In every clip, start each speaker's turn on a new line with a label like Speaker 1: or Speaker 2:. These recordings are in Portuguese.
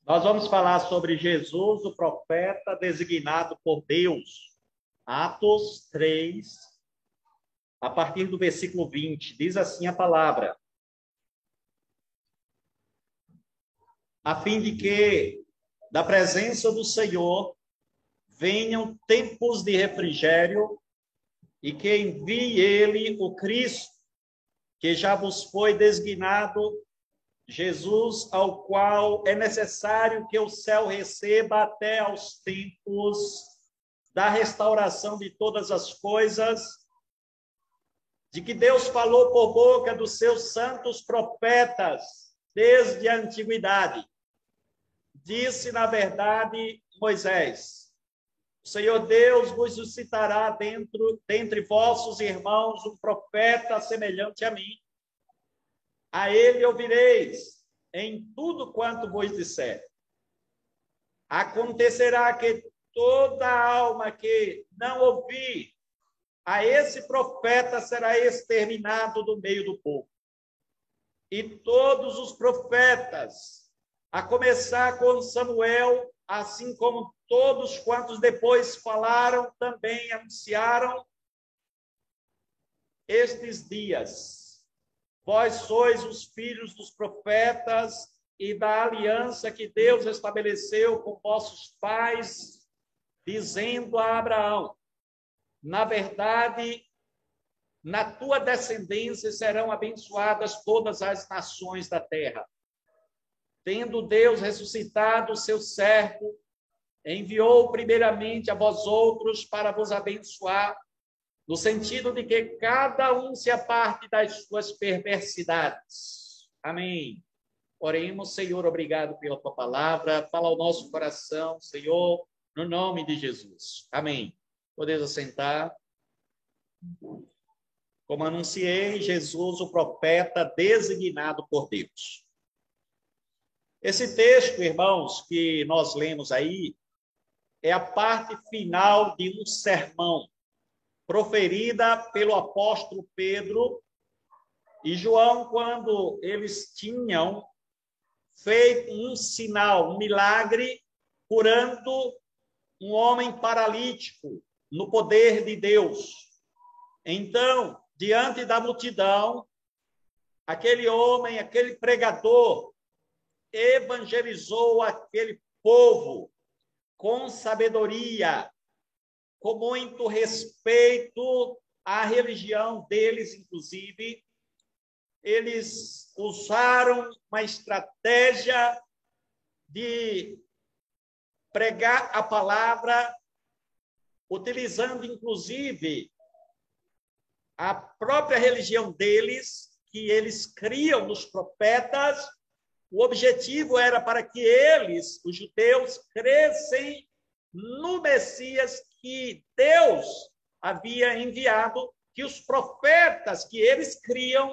Speaker 1: Nós vamos falar sobre Jesus, o profeta designado por Deus. Atos 3, a partir do versículo 20, diz assim a palavra: a fim de que da presença do Senhor venham tempos de refrigério e que envie ele o Cristo, que já vos foi designado, Jesus, ao qual é necessário que o céu receba até aos tempos da restauração de todas as coisas, de que Deus falou por boca dos seus santos profetas desde a antiguidade. Disse, na verdade, Moisés: o Senhor Deus vos suscitará dentre vossos irmãos um profeta semelhante a mim. A ele ouvireis em tudo quanto vos disser. Acontecerá que toda alma que não ouvir a esse profeta será exterminado do meio do povo. E todos os profetas, a começar com Samuel, assim como todos quantos depois falaram, também anunciaram estes dias. Vós sois os filhos dos profetas e da aliança que Deus estabeleceu com vossos pais, dizendo a Abraão: na verdade, na tua descendência serão abençoadas todas as nações da terra. Tendo Deus ressuscitado o seu servo, enviou primeiramente a vós outros para vos abençoar, no sentido de que cada um se aparte das suas perversidades. Amém. Oremos. Senhor, obrigado pela tua palavra. Fala ao nosso coração, Senhor, no nome de Jesus. Amém. Podeis assentar. Como anunciei, Jesus, o profeta designado por Deus. Esse texto, irmãos, que nós lemos aí, é a parte final de um sermão proferida pelo apóstolo Pedro e João, quando eles tinham feito um sinal, um milagre, curando um homem paralítico no poder de Deus. Então, diante da multidão, aquele homem, aquele pregador, evangelizou aquele povo com sabedoria, com muito respeito à religião deles, inclusive. Eles usaram uma estratégia de pregar a palavra, utilizando, inclusive, a própria religião deles, que eles criam nos profetas. O objetivo era para que eles, os judeus, crescem no Messias que Deus havia enviado, que os profetas que eles criam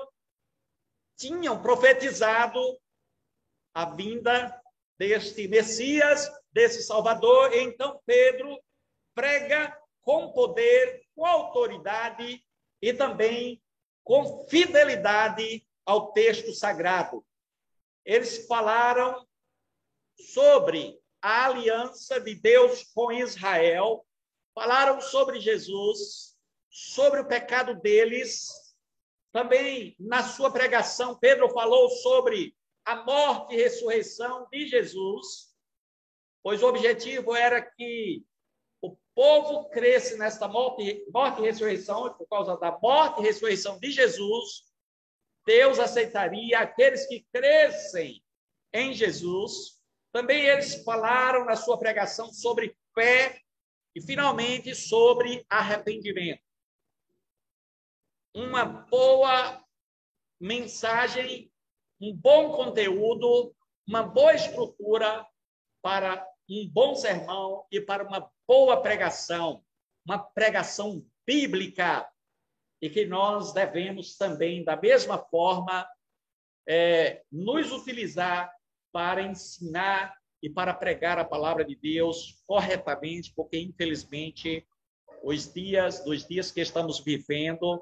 Speaker 1: tinham profetizado a vinda deste Messias, desse Salvador. Então Pedro prega com poder, com autoridade e também com fidelidade ao texto sagrado. Eles falaram sobre a aliança de Deus com Israel, falaram sobre Jesus, sobre o pecado deles. Também, na sua pregação, Pedro falou sobre a morte e ressurreição de Jesus, pois o objetivo era que o povo cresce nesta morte e ressurreição, por causa da morte e ressurreição de Jesus. Deus aceitaria aqueles que crescem em Jesus. Também eles falaram na sua pregação sobre fé e, finalmente, sobre arrependimento. Uma boa mensagem, um bom conteúdo, uma boa estrutura para um bom sermão e para uma boa pregação, uma pregação bíblica, e que nós devemos também, da mesma forma, nos utilizar para ensinar e para pregar a palavra de Deus corretamente, porque, infelizmente, dos dias que estamos vivendo,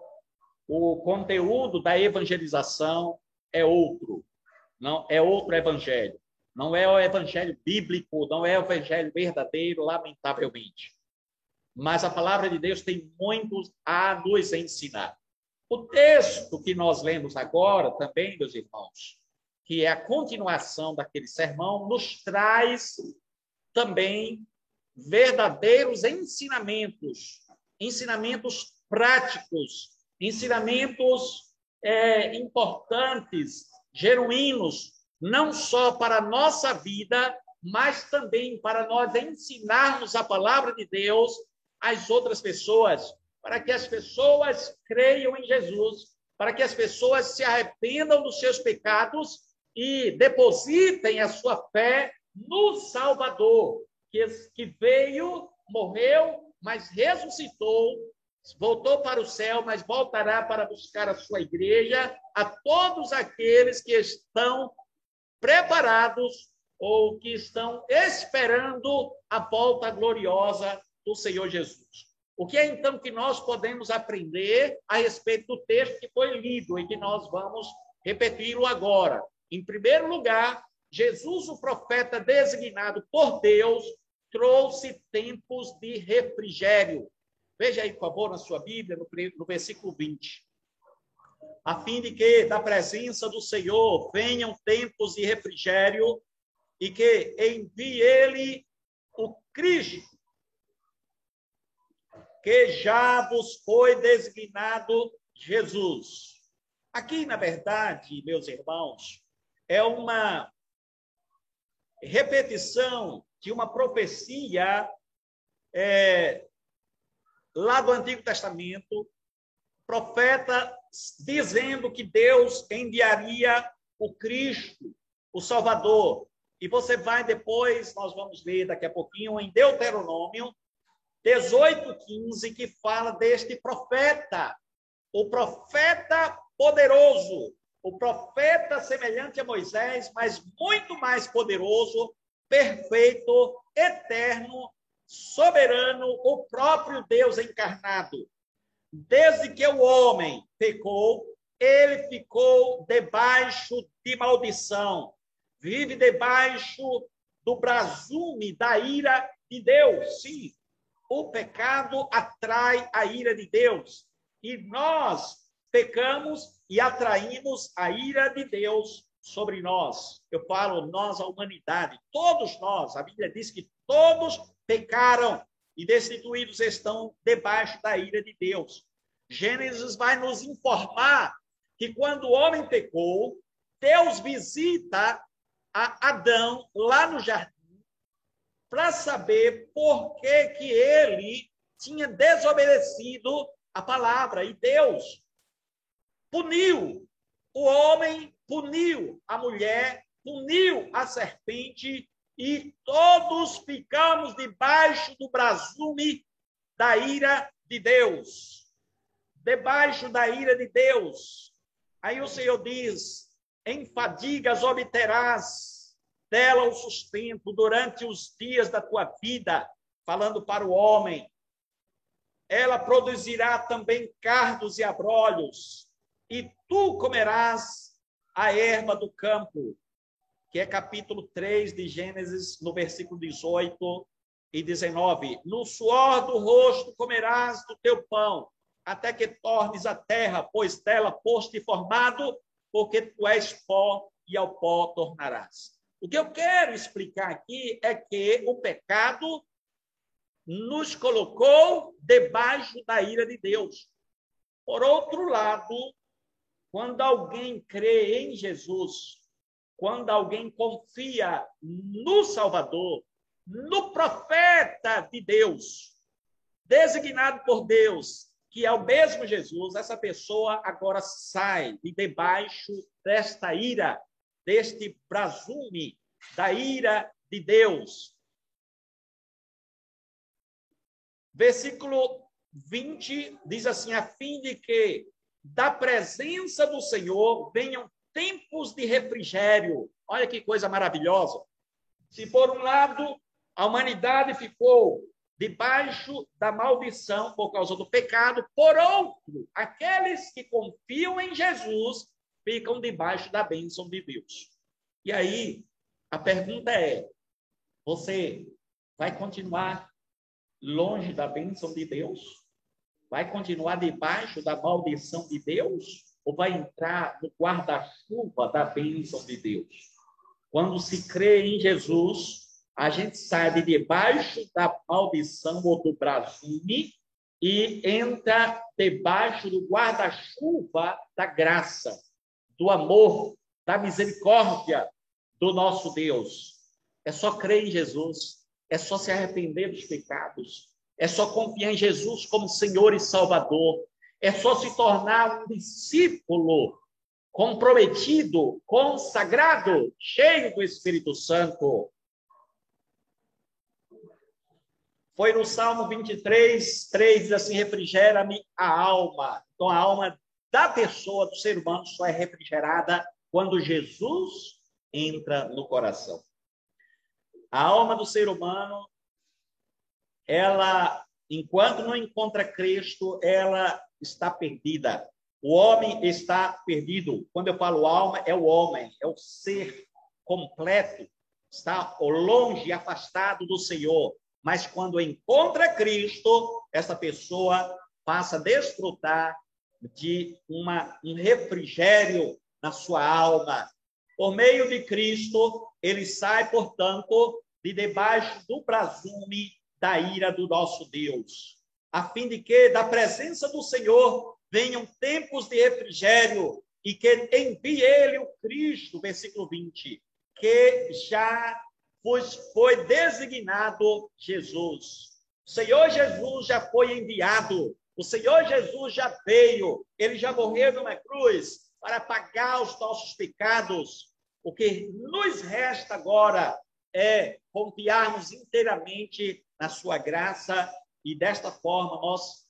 Speaker 1: o conteúdo da evangelização é outro, não é outro evangelho. Não é o evangelho bíblico, não é o evangelho verdadeiro, lamentavelmente. Mas a palavra de Deus tem muito a nos ensinar. O texto que nós lemos agora também, meus irmãos, que é a continuação daquele sermão, nos traz também verdadeiros ensinamentos, ensinamentos práticos, ensinamentos importantes, genuínos, não só para a nossa vida, mas também para nós ensinarmos a palavra de Deus às outras pessoas, para que as pessoas creiam em Jesus, para que as pessoas se arrependam dos seus pecados e depositem a sua fé no Salvador, que veio, morreu, mas ressuscitou, voltou para o céu, mas voltará para buscar a sua igreja, a todos aqueles que estão preparados ou que estão esperando a volta gloriosa do Senhor Jesus. O que é então que nós podemos aprender a respeito do texto que foi lido e que nós vamos repeti-lo agora? Em primeiro lugar, Jesus, o profeta designado por Deus, trouxe tempos de refrigério. Veja aí, por favor, na sua Bíblia, no versículo 20. A fim de que da presença do Senhor venham tempos de refrigério e que envie ele o Cristo, que já vos foi designado Jesus. Aqui, na verdade, meus irmãos, é uma repetição de uma profecia lá do Antigo Testamento, profeta dizendo que Deus enviaria o Cristo, o Salvador. E você vai depois, nós vamos ler daqui a pouquinho, em Deuteronômio 18:15, que fala deste profeta, o profeta poderoso, o profeta semelhante a Moisés, mas muito mais poderoso, perfeito, eterno, soberano, o próprio Deus encarnado. Desde que o homem pecou, ele ficou debaixo de maldição, vive debaixo do brasume da ira de Deus. Sim, o pecado atrai a ira de Deus. E nós pecamos e atraímos a ira de Deus sobre nós. Eu falo nós, a humanidade, todos nós. A Bíblia diz que todos pecaram e destituídos estão debaixo da ira de Deus. Gênesis vai nos informar que quando o homem pecou, Deus visita a Adão lá no jardim para saber por que que ele tinha desobedecido a palavra. E Deus puniu o homem, puniu a mulher, puniu a serpente, e todos ficamos debaixo do brasume da ira de Deus. Debaixo da ira de Deus. Aí o Senhor diz: em fadigas obterás dela o sustento durante os dias da tua vida, falando para o homem. Ela produzirá também cardos e abrolhos, e tu comerás a erva do campo, que é capítulo 3 de Gênesis, no versículo 18 e 19. No suor do rosto comerás do teu pão, até que tornes a terra, pois dela foste formado, porque tu és pó e ao pó tornarás. O que eu quero explicar aqui é que o pecado nos colocou debaixo da ira de Deus. Por outro lado, quando alguém crê em Jesus, quando alguém confia no Salvador, no profeta de Deus, designado por Deus, que é o mesmo Jesus, essa pessoa agora sai de debaixo desta ira, deste brasume, da ira de Deus. Versículo 20 diz assim: a fim de que da presença do Senhor venham tempos de refrigério. Olha que coisa maravilhosa. Se por um lado a humanidade ficou debaixo da maldição por causa do pecado, por outro, aqueles que confiam em Jesus ficam debaixo da bênção de Deus. E aí, A pergunta é: você vai continuar longe da bênção de Deus? Vai continuar debaixo da maldição de Deus? Ou vai entrar no guarda-chuva da bênção de Deus? Quando se crê em Jesus, a gente sai de debaixo da maldição ou do brasume e entra debaixo do guarda-chuva da graça, do amor, da misericórdia do nosso Deus. É só crer em Jesus, é só se arrepender dos pecados, é só confiar em Jesus como Senhor e Salvador, é só se tornar um discípulo comprometido, consagrado, cheio do Espírito Santo. Foi no Salmo 23, 3, diz assim: refrigera-me a alma. Então, a alma da pessoa, do ser humano, só é refrigerada quando Jesus entra no coração. A alma do ser humano, ela, enquanto não encontra Cristo, ela está perdida. O homem está perdido. Quando eu falo alma, é o homem, é o ser completo. Está longe, afastado do Senhor. Mas quando encontra Cristo, essa pessoa passa a desfrutar de um refrigério na sua alma. Por meio de Cristo, ele sai, portanto, de debaixo do brasume da ira do nosso Deus, a fim de que da presença do Senhor venham tempos de refrigério e que envie ele o Cristo, versículo 20, que já foi designado Jesus. O Senhor Jesus já foi enviado, o Senhor Jesus já veio, ele já morreu numa cruz para pagar os nossos pecados. O que nos resta agora é confiarmos inteiramente na sua graça e desta forma nós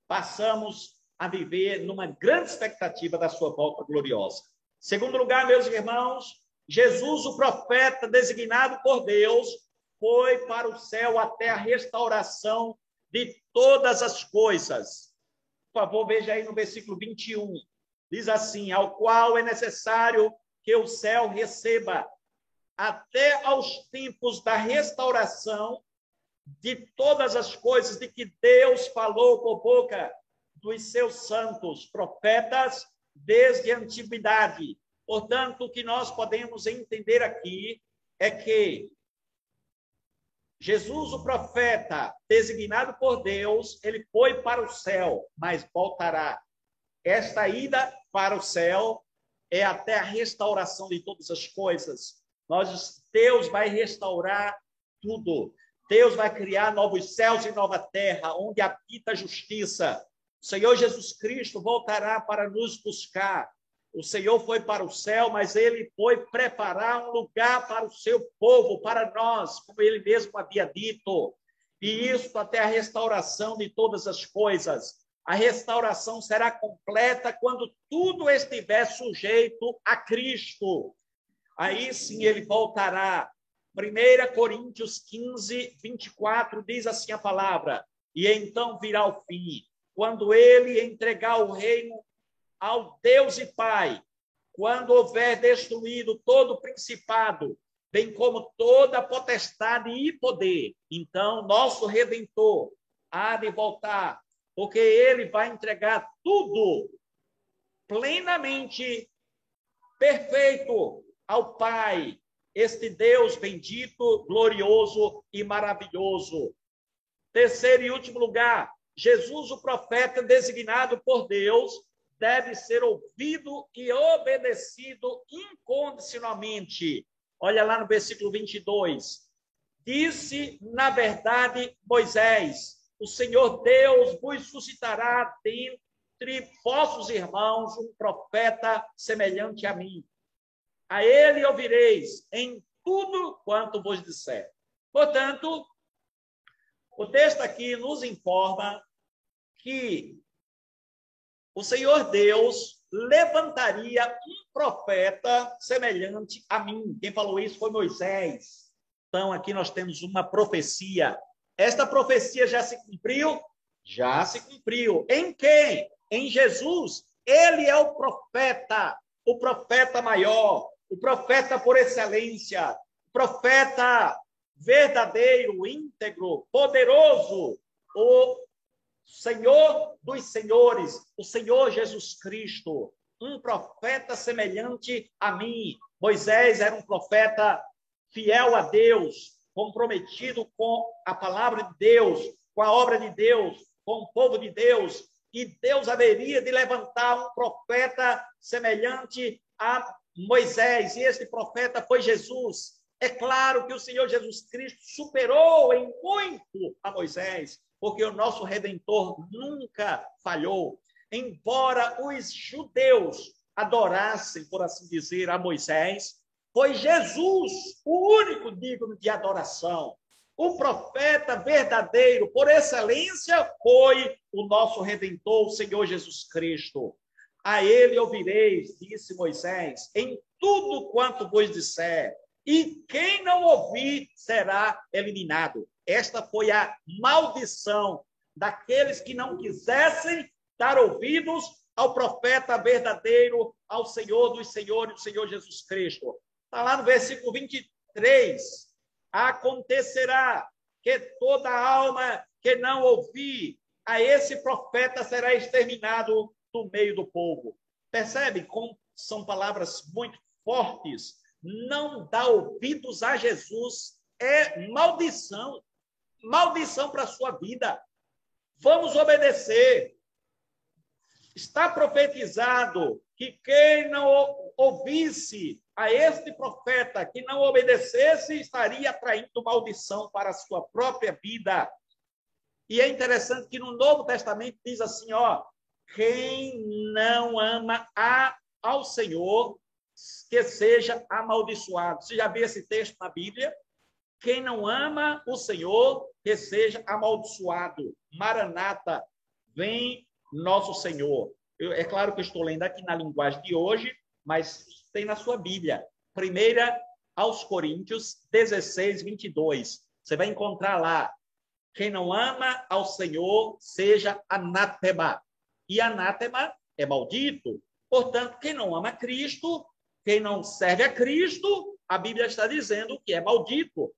Speaker 1: passamos a viver numa grande expectativa da sua volta gloriosa. Segundo lugar, meus irmãos, Jesus, o profeta designado por Deus, foi para o céu até a restauração de todas as coisas. Por favor, veja aí no versículo 21. Diz assim: ao qual é necessário que o céu receba até aos tempos da restauração de todas as coisas de que Deus falou por boca dos seus santos profetas desde a antiguidade. Portanto, o que nós podemos entender aqui é que Jesus, o profeta designado por Deus, ele foi para o céu, mas voltará. Esta ida para o céu é até a restauração de todas as coisas. Deus vai restaurar tudo. Deus vai criar novos céus e nova terra, onde habita a justiça. O Senhor Jesus Cristo voltará para nos buscar. O Senhor foi para o céu, mas ele foi preparar um lugar para o seu povo, para nós, como ele mesmo havia dito. E isso até a restauração de todas as coisas. A restauração será completa quando tudo estiver sujeito a Cristo. Aí sim ele voltará. 1 Coríntios 15, 24, diz assim a palavra: e então virá o fim, quando ele entregar o reino ao Deus e Pai, quando houver destruído todo o principado, bem como toda potestade e poder, então nosso Redentor há de voltar, porque ele vai entregar tudo plenamente perfeito ao Pai, este Deus bendito, glorioso e maravilhoso. Terceiro e último lugar, Jesus, o profeta designado por Deus, deve ser ouvido e obedecido incondicionalmente. Olha lá no versículo 22. Disse, na verdade, Moisés: o Senhor Deus vos suscitará dentre vossos irmãos um profeta semelhante a mim. A ele ouvireis em tudo quanto vos disser. Portanto, o texto aqui nos informa que o Senhor Deus levantaria um profeta semelhante a mim. Quem falou isso foi Moisés. Então, aqui nós temos uma profecia. Esta profecia já se cumpriu? Já se cumpriu. Em quem? Em Jesus. Ele é o profeta maior. o profeta por excelência, o profeta verdadeiro, íntegro, poderoso, o Senhor dos senhores, o Senhor Jesus Cristo, um profeta semelhante a mim. Moisés era um profeta fiel a Deus, comprometido com a palavra de Deus, com a obra de Deus, com o povo de Deus, e Deus haveria de levantar um profeta semelhante a Moisés, e esse profeta foi Jesus. É claro que o Senhor Jesus Cristo superou em muito a Moisés, porque o nosso Redentor nunca falhou. Embora os judeus adorassem, por assim dizer, a Moisés, foi Jesus o único digno de adoração. O profeta verdadeiro, por excelência, foi o nosso Redentor, o Senhor Jesus Cristo. A ele ouvireis, disse Moisés, em tudo quanto vos disser, e quem não ouvir será eliminado. Esta foi a maldição daqueles que não quisessem dar ouvidos ao profeta verdadeiro, ao Senhor dos senhores, o Senhor Jesus Cristo. Está lá no versículo 23. Acontecerá que toda alma que não ouvir a esse profeta será exterminado do meio do povo. Percebe como são palavras muito fortes? Não dá ouvidos a Jesus é maldição. Maldição para a sua vida. Vamos obedecer. Está profetizado que quem não ouvisse a este profeta, que não obedecesse, estaria traindo maldição para a sua própria vida. E é interessante que no Novo Testamento diz assim, ó, quem não ama ao Senhor, que seja amaldiçoado. Você já viu esse texto na Bíblia? Quem não ama o Senhor, que seja amaldiçoado. Maranata, vem nosso Senhor. É claro que eu estou lendo aqui na linguagem de hoje, mas tem na sua Bíblia. 1 aos Coríntios 16, 22. Você vai encontrar lá. Quem não ama ao Senhor, seja anátema. E anátema é maldito. Portanto, quem não ama Cristo, quem não serve a Cristo, a Bíblia está dizendo que é maldito.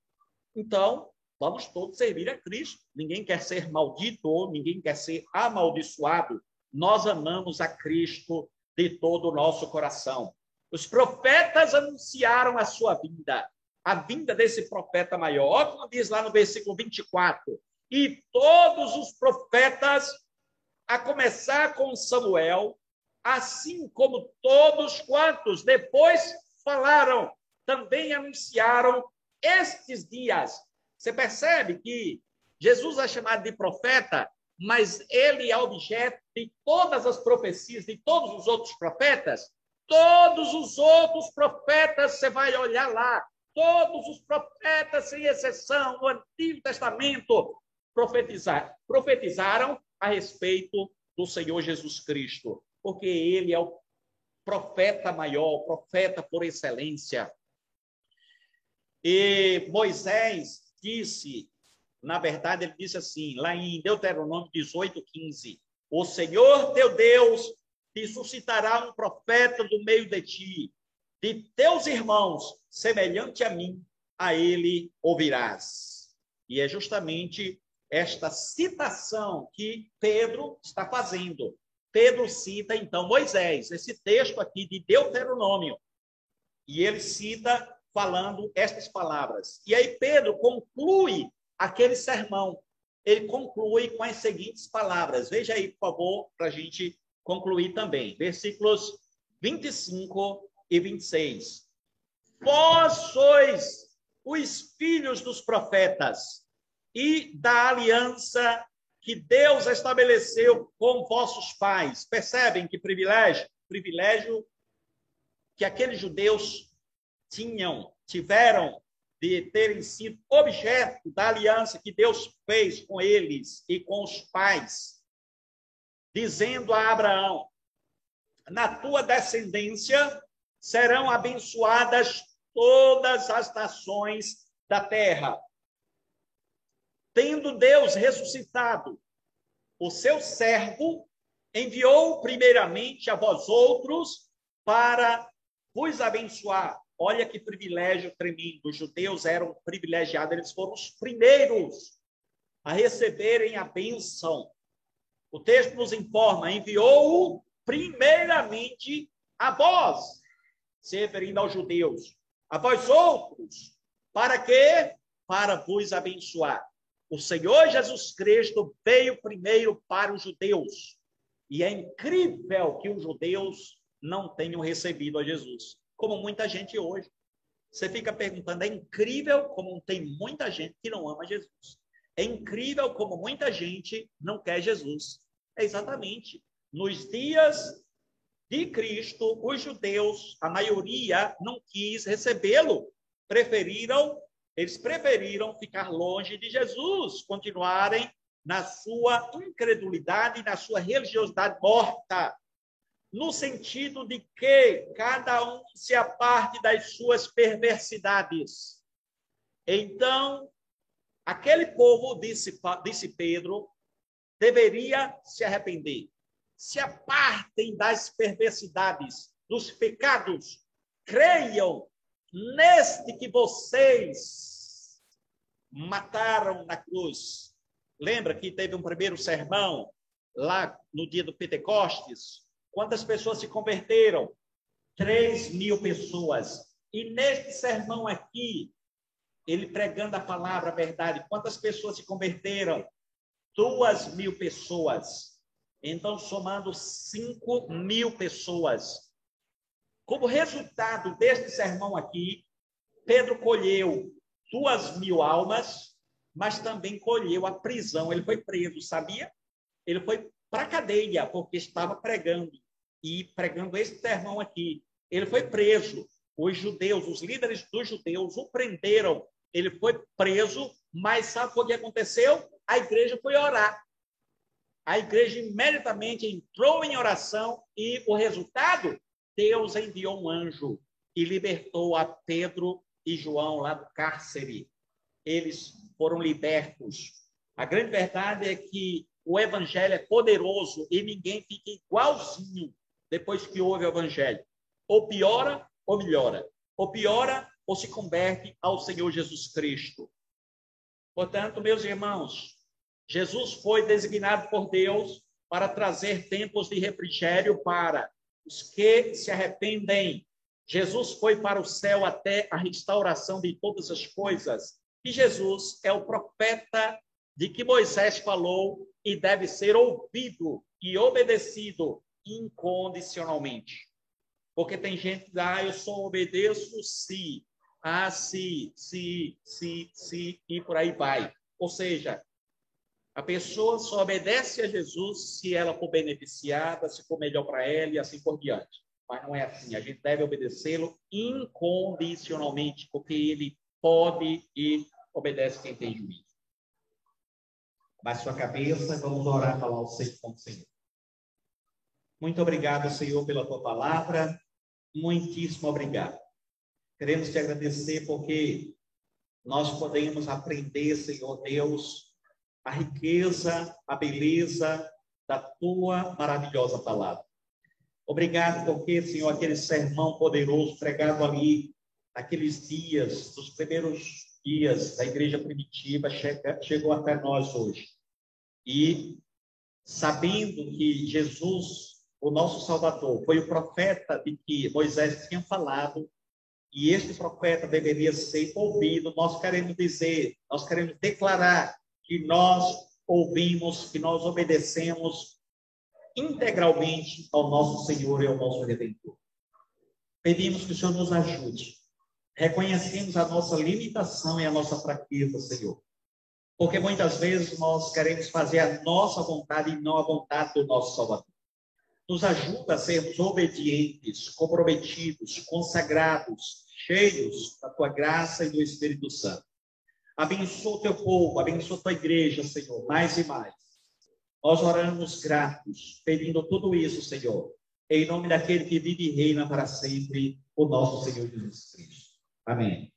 Speaker 1: Então, vamos todos servir a Cristo. Ninguém quer ser maldito, ninguém quer ser amaldiçoado. Nós amamos a Cristo de todo o nosso coração. Os profetas anunciaram a sua vinda, a vinda desse profeta maior. Olha como diz lá no versículo 24. E todos os profetas, a começar com Samuel, assim como todos quantos depois falaram, também anunciaram estes dias. Você percebe que Jesus é chamado de profeta, mas ele é objeto de todas as profecias de todos os outros profetas. Todos os outros profetas, você vai olhar lá, todos os profetas, sem exceção, no Antigo Testamento, profetizaram a respeito do Senhor Jesus Cristo, porque ele é o profeta maior, o profeta por excelência. E Moisés disse, na verdade, ele disse assim, lá em Deuteronômio 18:15, o Senhor teu Deus te suscitará um profeta do meio de ti, de teus irmãos, semelhante a mim, a ele ouvirás. E é justamente esta citação que Pedro está fazendo. Pedro cita, então, Moisés, esse texto aqui de Deuteronômio, e ele cita falando estas palavras. E aí Pedro conclui aquele sermão. Ele conclui com as seguintes palavras. Veja aí, por favor, para a gente concluir também. Versículos 25 e 26. Vós sois os filhos dos profetas e da aliança que Deus estabeleceu com vossos pais. Percebem que privilégio? Privilégio que aqueles judeus tiveram de terem sido objeto da aliança que Deus fez com eles e com os pais, dizendo a Abraão, na tua descendência serão abençoadas todas as nações da terra. Tendo Deus ressuscitado o seu servo, enviou primeiramente a vós outros para vos abençoar. Olha que privilégio tremendo. Os judeus eram privilegiados, eles foram os primeiros a receberem a bênção. O texto nos informa, enviou-o primeiramente a vós, se referindo aos judeus, a vós outros, para quê? Para vos abençoar. O Senhor Jesus Cristo veio primeiro para os judeus. E é incrível que os judeus não tenham recebido a Jesus, como muita gente hoje. Você fica perguntando, é incrível como tem muita gente que não ama Jesus. É incrível como muita gente não quer Jesus. É exatamente. Nos dias de Cristo, os judeus, a maioria não quis recebê-lo. Eles preferiram ficar longe de Jesus, continuarem na sua incredulidade, na sua religiosidade morta, no sentido de que cada um se aparte das suas perversidades. Então, aquele povo, disse Pedro, deveria se arrepender. Se apartem das perversidades, dos pecados. Creiam neste que vocês mataram na cruz. Lembra que teve um primeiro sermão lá no dia do Pentecostes? Quantas pessoas se converteram? 3.000 pessoas. E neste sermão aqui, ele pregando a palavra, a verdade, quantas pessoas se converteram? 2.000 pessoas. Então, somando 5.000 pessoas. Como resultado deste sermão aqui, Pedro colheu 2.000 almas, mas também colheu a prisão. Ele foi preso, sabia? Ele foi para a cadeia, porque estava pregando. E pregando esse sermão aqui. Ele foi preso. Os judeus, os líderes dos judeus, o prenderam. Ele foi preso, mas sabe o que aconteceu? A igreja foi orar. A igreja imediatamente entrou em oração e o resultado, Deus enviou um anjo e libertou a Pedro e João lá do cárcere. Eles foram libertos. A grande verdade é que o evangelho é poderoso e ninguém fica igualzinho depois que ouve o evangelho. Ou piora ou melhora. Ou piora ou se converte ao Senhor Jesus Cristo. Portanto, meus irmãos, Jesus foi designado por Deus para trazer tempos de refrigério para os que se arrependem. Jesus foi para o céu até a restauração de todas as coisas. E Jesus é o profeta de que Moisés falou e deve ser ouvido e obedecido incondicionalmente. Porque tem gente que diz, eu só obedeço se, se, e por aí vai. Ou seja, a pessoa só obedece a Jesus se ela for beneficiada, se for melhor para ela e assim por diante. Mas não é assim. A gente deve obedecê-lo incondicionalmente, porque ele pode e obedece quem tem juízo. Baixe sua cabeça, vamos orar, falar ao Senhor. Muito obrigado, Senhor, pela tua palavra. Muitíssimo obrigado. Queremos te agradecer porque nós podemos aprender, Senhor Deus, a riqueza, a beleza da tua maravilhosa palavra. Obrigado porque, Senhor, aquele sermão poderoso pregado ali, naqueles dias, dos primeiros dias da igreja primitiva, chegou até nós hoje. E sabendo que Jesus, o nosso Salvador, foi o profeta de que Moisés tinha falado, e este profeta deveria ser ouvido, nós queremos dizer, nós queremos declarar que nós ouvimos, que nós obedecemos integralmente ao nosso Senhor e ao nosso Redentor. Pedimos que o Senhor nos ajude. Reconhecemos a nossa limitação e a nossa fraqueza, Senhor. Porque muitas vezes nós queremos fazer a nossa vontade e não a vontade do nosso Salvador. Nos ajuda a sermos obedientes, comprometidos, consagrados, cheios da tua graça e do Espírito Santo. Abençoa o teu povo, abençoa a tua igreja, Senhor, mais e mais. Nós oramos gratos, pedindo tudo isso, Senhor, em nome daquele que vive e reina para sempre, o nosso Senhor Jesus Cristo. Amém.